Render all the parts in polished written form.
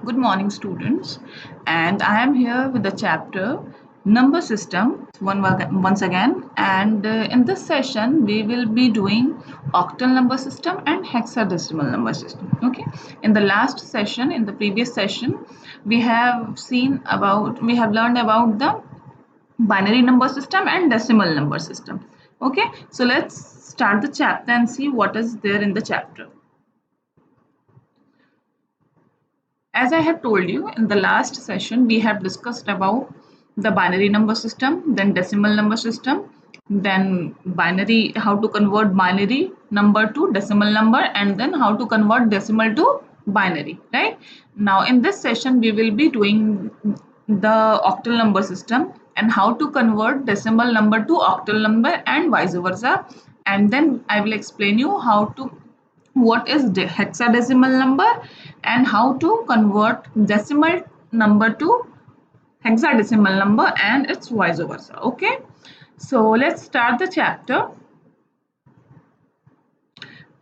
Good morning, students, and I am here with the chapter Number System once again. And in this session, we will be doing octal number system and hexadecimal number system. Okay. In the last session, in the previous session, we have learned about the binary number system and decimal number system. Okay. So let's start the chapter and see what is there in the chapter. As I have told you in the last session, we have discussed about the binary number system, then decimal number system, then binary, how to convert binary number to decimal number, and then how to convert decimal to binary, right? Now in this session, we will be doing the octal number system and how to convert decimal number to octal number and vice versa. And then I will explain you how to what is hexadecimal number and how to convert decimal number to hexadecimal number and its vice versa. Okay, so let's start the chapter.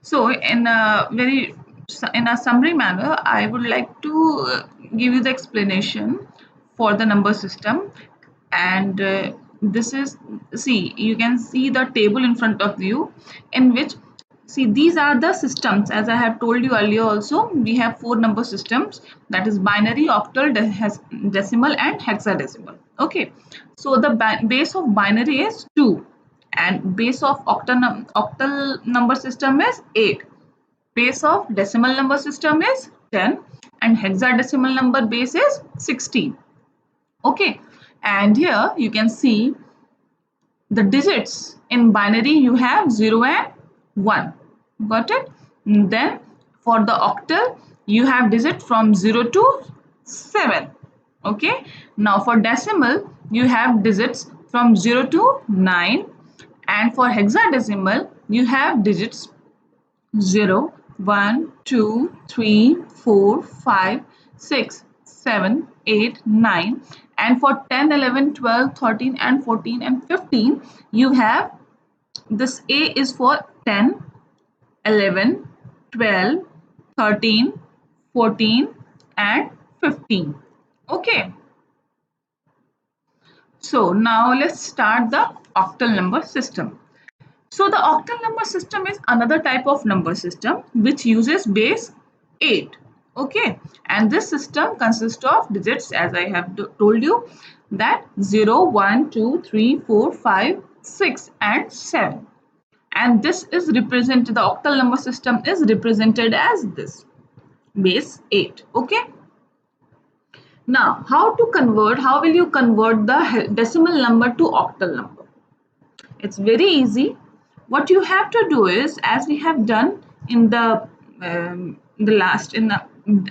So in a summary manner, I would like to give you the explanation for the number system. And this is, see, you can see the table in front of you, in which, see, these are the systems. As I have told you earlier also, we have four number systems, that is binary, octal, decimal and hexadecimal. Okay, so the base of binary is 2 and base of octal number system is 8. Base of decimal number system is 10 and hexadecimal number base is 16. Okay, and here you can see the digits in binary. You have 0 and 1. Got it? And then for the octal you have digit from 0 to 7. Okay, now for decimal you have digits from 0 to 9, and for hexadecimal you have digits 0, 1, 2, 3, 4, 5, 6, 7, 8, 9, and for 10, 11, 12, 13 and 14 and 15 you have this A is for 10, 11, 12, 13, 14 and 15. Okay, so now let's start the octal number system. So the octal number system is another type of number system which uses base 8. Okay, and this system consists of digits, as I have told you, that 0, 1, 2, 3, 4, 5, 6 and 7. And this is represented, the octal number system is represented as this, base 8. Okay. Now, how will you convert the decimal number to octal number? It's very easy. What you have to do is, as we have done in the last, in the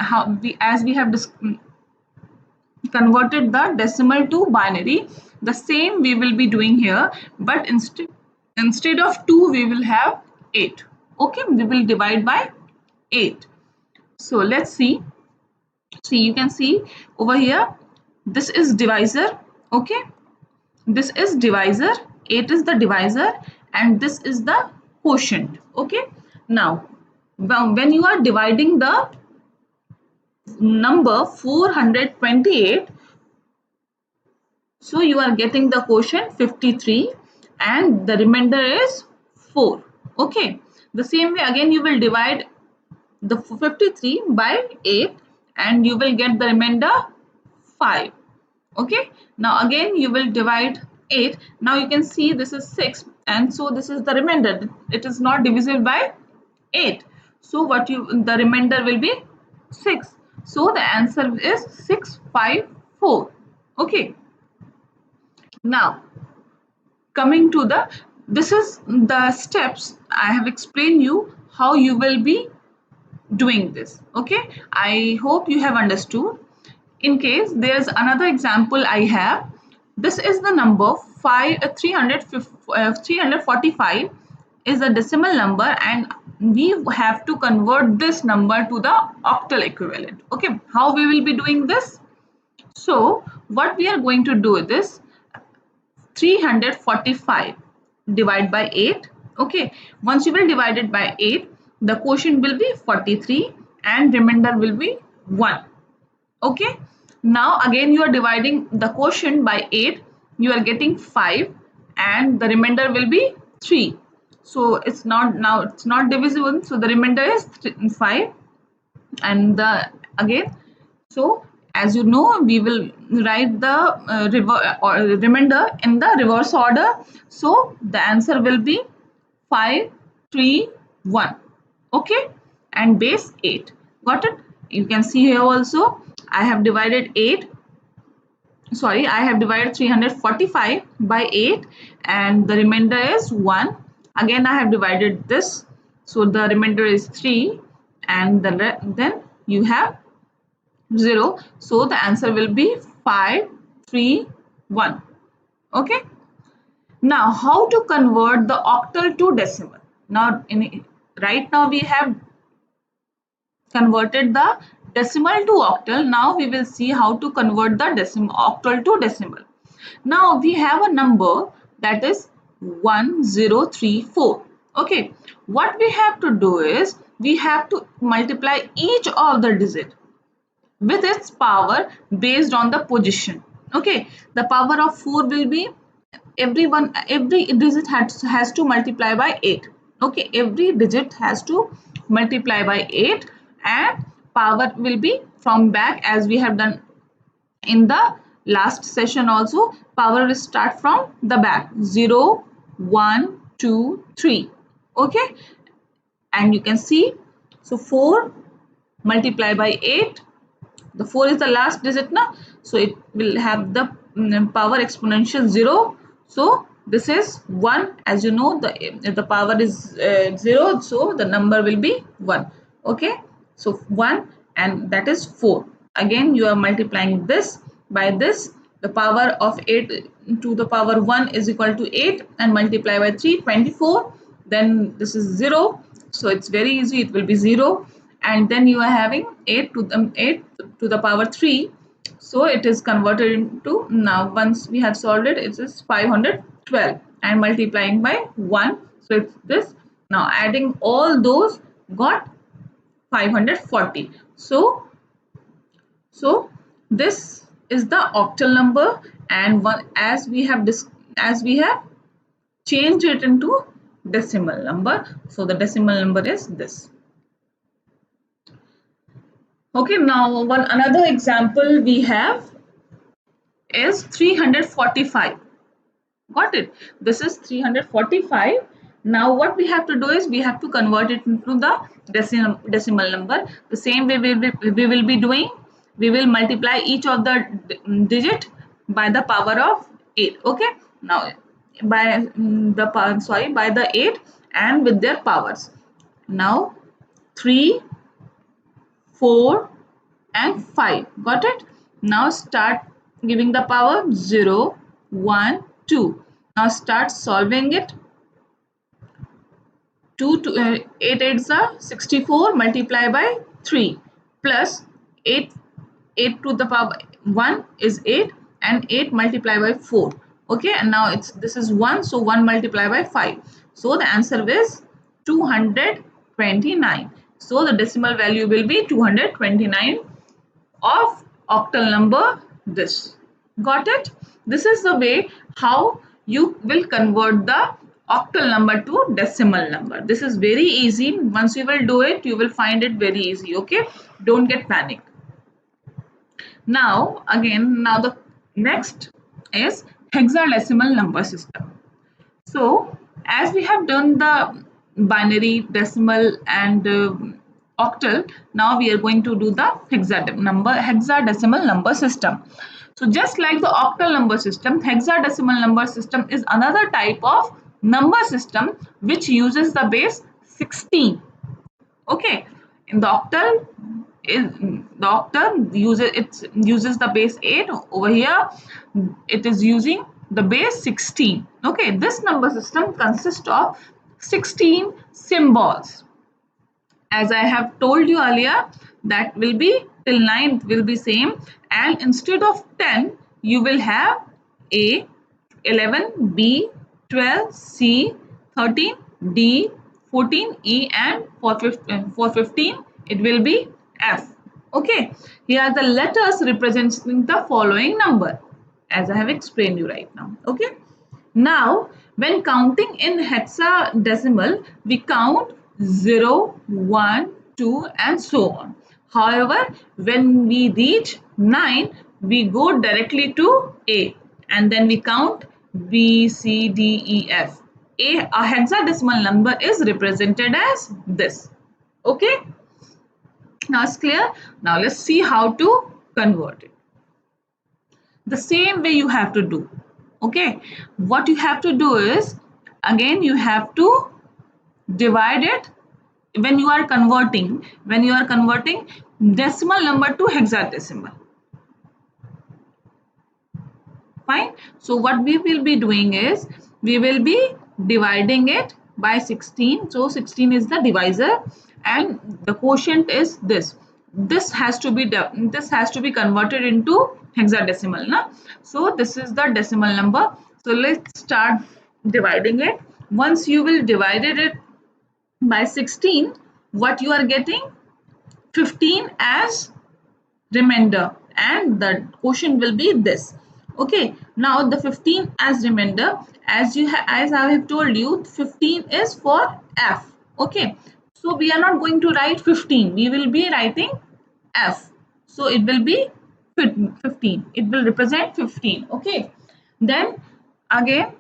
how we as we have converted the decimal to binary, the same we will be doing here, but instead of 2 we will have 8. Okay, we will divide by 8. So let's see. See, you can see over here, this is divisor. Okay, this is divisor, 8 is the divisor and this is the quotient. Okay, now when you are dividing the number 428, so you are getting the quotient 53 and the remainder is 4. Okay, the same way again you will divide the 53 by 8 and you will get the remainder 5. Okay, now again you will divide 8. Now you can see this is 6 and so this is the remainder. It is not divisible by 8. So the remainder will be 6. So the answer is 654. Okay, now coming to this is the steps I have explained you how you will be doing this. Okay, I hope you have understood. In case there's another example I have, this is the number 345 is a decimal number and we have to convert this number to the octal equivalent. Okay, how we will be doing this? So what we are going to do is this, 345 divide by 8. Okay, once you will divide it by 8, the quotient will be 43 and remainder will be 1. Okay, now again you are dividing the quotient by 8, you are getting 5 and the remainder will be 3. So it's not, now it's not divisible, so the remainder is 5 and the again, so as you know we will write the remainder in the reverse order, so the answer will be 5 3 1. Okay, and base 8. Got it? You can see here also I have divided 8, sorry, I have divided 345 by 8 and the remainder is 1. Again I have divided this, so the remainder is 3 and then you have 0, so the answer will be 5 3 1. Okay, now how to convert the octal to decimal? Now right now we have converted the decimal to octal. Now we will see how to convert the octal to decimal. Now we have a number that is 1034. Okay, what we have to do is we have to multiply each of the digit with its power based on the position. Okay, the power of 4 will be every digit has to multiply by 8. Okay, every digit has to multiply by 8 and power will be from back as we have done in the last session also. Power will start from the back, 0 1 2 3. Okay, and you can see, so 4 multiply by 8, the 4 is the last digit now, so it will have the power exponential 0. So this is 1, as you know the power is 0, so the number will be 1. Okay, so 1 and that is 4. Again you are multiplying this by this, the power of 8 to the power 1 is equal to 8 and multiply by 3 24, then this is 0, so it's very easy, it will be 0. And then you are having 8 to the power 3, so it is converted into, now once we have solved it, it is 512 and multiplying by 1, so it's this. Now adding all those got 540. So this is the octal number, and one as we have changed it into decimal number, so the decimal number is this. Okay, now one another example we have is 345. Got it? This is 345. Now what we have to do is we have to convert it into the decimal number. The same way we will be doing. We will multiply each of the digit by the power of 8. Okay. Now by by the 8 and with their powers. Now 3, 4 and 5. Got it? Now start giving the power 0, 1, 2. Now start solving it. 8 8s are 64, multiply by 3 plus 8, 8 to the power 1 is 8 and 8 multiply by 4. Okay, and now this is 1, so 1 multiply by 5. So the answer is 229. So the decimal value will be 229 of octal number this. Got it? This is the way how you will convert the octal number to decimal number. This is very easy. Once you will do it, you will find it very easy. Okay, don't get panicked. Now again, now the next is hexadecimal number system. So as we have done the binary, decimal and octal, now we are going to do the hexadecimal number system. So just like the octal number system, hexadecimal number system is another type of number system which uses the base 16. Okay, in the octal uses the base 8. Over here it is using the base 16. Okay, this number system consists of 16 symbols. As I have told you earlier, that will be till 9 will be same, and instead of 10 you will have A, 11, B, 12, C, 13, D, 14, E, and for 15 it will be F. Okay, here are the letters representing the following number, as I have explained you right now. Okay, now when counting in hexadecimal, we count 0, 1, 2, and so on. However, when we reach 9, we go directly to A, and then we count B, C, D, E, F. A hexadecimal number is represented as this. Okay, now it's clear. Now let's see how to convert it. The same way you have to do. Okay, what you have to do is, again you have to divide it when you are converting decimal number to hexadecimal. Fine. So what we will be doing is, we will be dividing it by 16. So 16 is the divisor and the quotient is this. This has to be converted into hexadecimal na? So this is the decimal number. So let's start dividing it. Once you will divide it by 16, what you are getting? 15 as remainder, and the quotient will be this. Okay, now the 15 as remainder, as I have told you, 15 is for F. Okay, so we are not going to write 15, we will be writing F. So it will be 15, it will represent 15. Okay, then again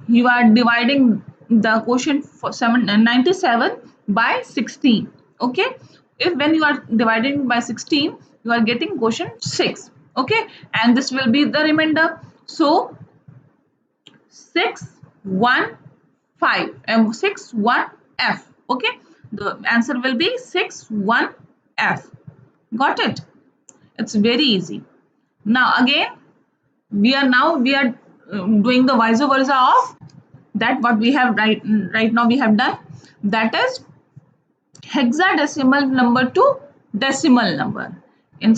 you are dividing the quotient for 97 by 16. Okay, if when you are dividing by 16, you are getting quotient 6. Okay, and this will be the remainder. So 6 1 5 and 6 1 F. Okay, the answer will be 6 1 F. Got it? It's very easy. Now again we are doing the vice versa of that what we have right now we have done, that is hexadecimal number to decimal number. In,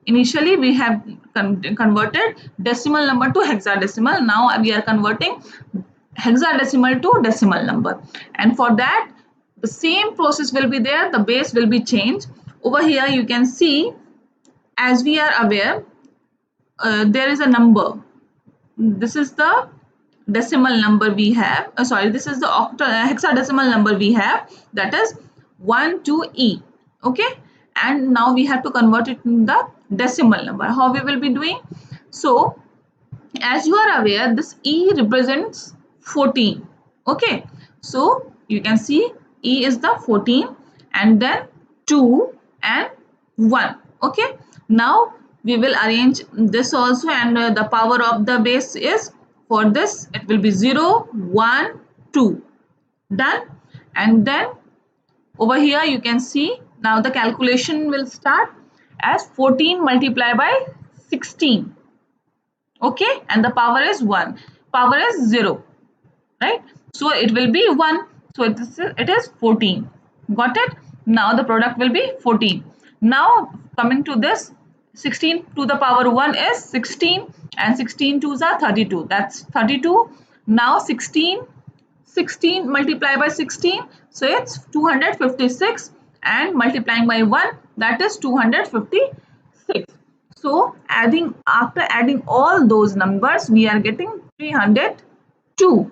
Initially we have converted decimal number to hexadecimal. Now we are converting hexadecimal to decimal number, and for that the same process will be there. The base will be changed. Over here you can see, as we are aware, there is a number. This is the decimal number we have. This is the hexadecimal number we have, that is 1 to E. Okay, and now we have to convert it in the decimal number. How we will be doing? So as you are aware, this E represents 14. Okay, so you can see E is the 14, and then 2 and 1. Okay, now we will arrange this also, and the power of the base is, for this it will be 0 1 2. Done. And then over here you can see, now the calculation will start as 14 multiplied by 16. Okay, and the power is 1, power is 0, right? So it will be 1, so it is 14. Got it? Now the product will be 14. Now coming to this, 16 to the power 1 is 16, and 16 twos are 32, that's 32. Now 16 multiplied by 16, so it's 256, and multiplying by 1, that is 256. So after adding all those numbers, we are getting 302.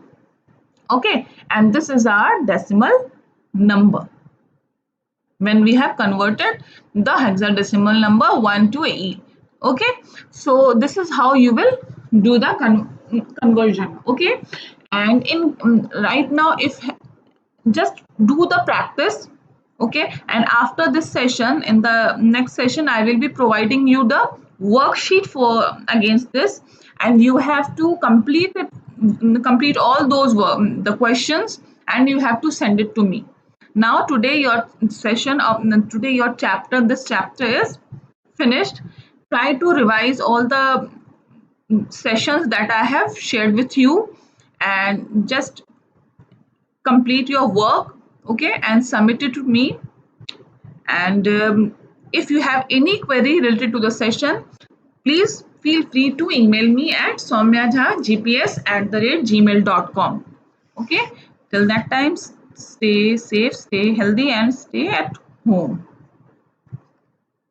Okay, and this is our decimal number when we have converted the hexadecimal number 1 to E. Okay, so this is how you will do the conversion. Okay, and in right now, if just do the practice. Okay, and after this session, in the next session I will be providing you the worksheet for against this, and you have to complete all those the questions, and you have to send it to me. Now today your session of today your chapter this chapter is finished. Try to revise all the sessions that I have shared with you, and just complete your work. Okay, and submit it to me. And if you have any query related to the session, please feel free to email me at soumyajhagps@gmail.com. Okay, till that time, stay safe, stay healthy, and stay at home.